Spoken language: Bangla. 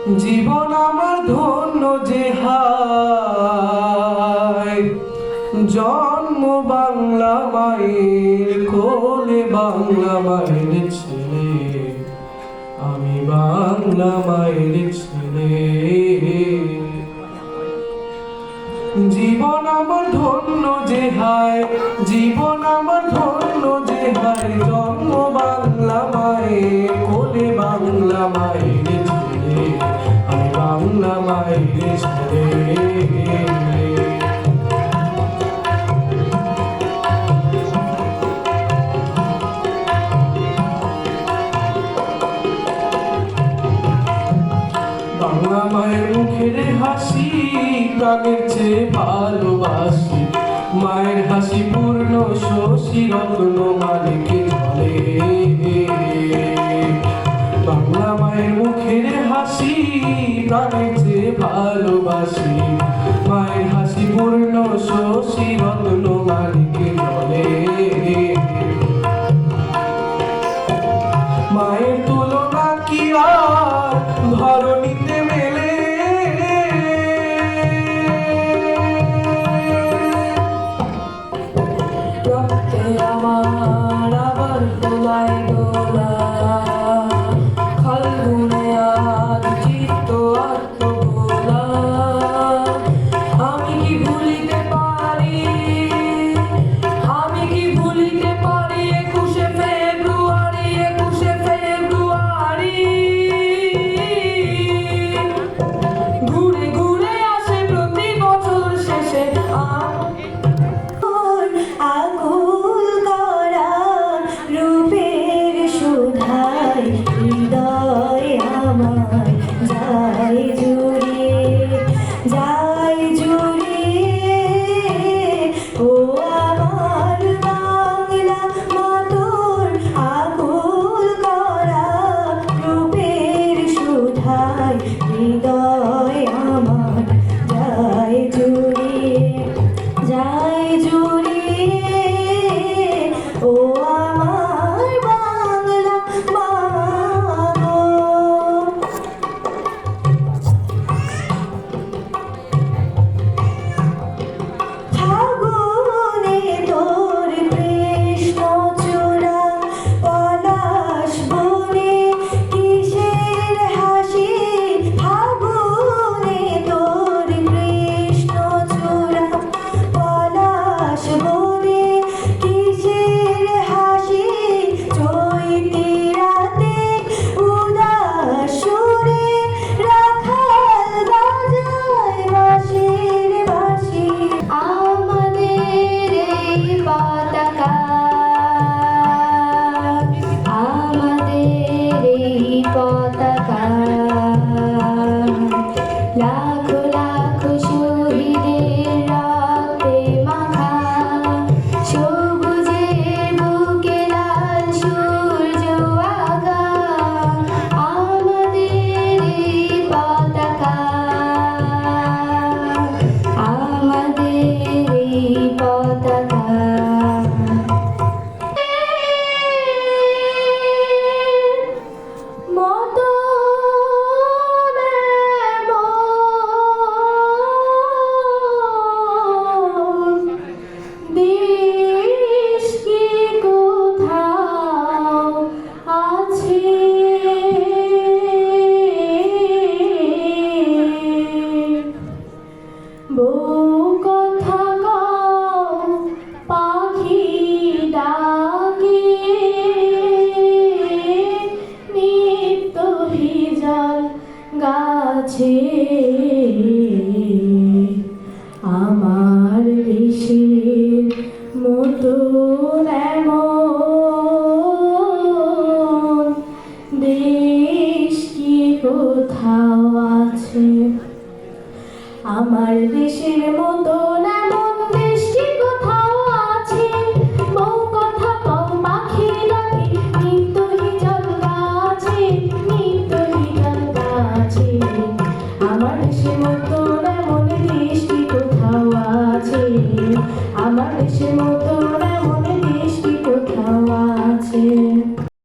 জীবন আমার ধন্য যে হায়, জন্ম বাংলা মায়ের কোলে, বাংলা মায়ের ছেলে, আমি বাংলা মায়ের ছেলে। জীবন আমার ধন্য যে হায়, জীবন আমার ধন্য যে হায়, জন্ম বাংলা মায়ের কোলে, বাংলা মায়ের ছেলে, আমি বাংলা মায়ের ছেলে। বাংলা মায়ের মুখের হাসি প্রাণের চেয়ে ভালোবাসি, মায়ের হাসি পূর্ণ শশী রত্ন মালিকে ঝরে। বাংলা মায়ের মুখের হাসি প্রাণের চেয়ে ভালোবাসি, মায়ের হাসি পূর্ণ শশী রত্ন মালিকে ঝরে। মায়ের তুলনা কি আর ধরণীতে মেলে, রক্তে আমার আবার দোলায় দোলা, ফাল্গুনে আজ চিত্ত আত্মভোলা। আমি কি ভুলিতে পারি, আমি কি ভুলিতে পারি 21শে ফেব্রুয়ারি, 21শে ফেব্রুয়ারি। ঘুরে ঘুরে আসে প্রতি বছর শেষে আকুল করা রূপের সুধায়, হৃদয় আমার যায় জুড়িয়ে, যায় জুড়িয়ে। ও আমার বাংলা মাতর, আকুল করা রূপের সুধায়, হৃদয় আমার যায় জুড়িয়ে, যায় জুড়িয়ে। ও আমার বাংলা মা গো। ফাগুনে তোর কৃষ্ণ চূড়া, পলাশ বনে কিসের হাসি। ফাগুনে তোর কৃষ্ণ চূড়া, পলাশ বনে কিসের হাসি। চৈতি রাতে উদাস সুরে রাখাল বাজায় বাঁশির বাঁশি। আমাদের এই পতাকা, আমাদের এই পতাকা, লাখো লাখো শহীদের রক্তে মাখা। সবুজের বুকে লাল সূর্য আগা, আমাদের এই পতাকা, আমাদের এই পতাকা। মতো দেশ কি কোথাও আছে, বউ কথা কও পাখি ডাকে, নিত্য ভিজল গাছে।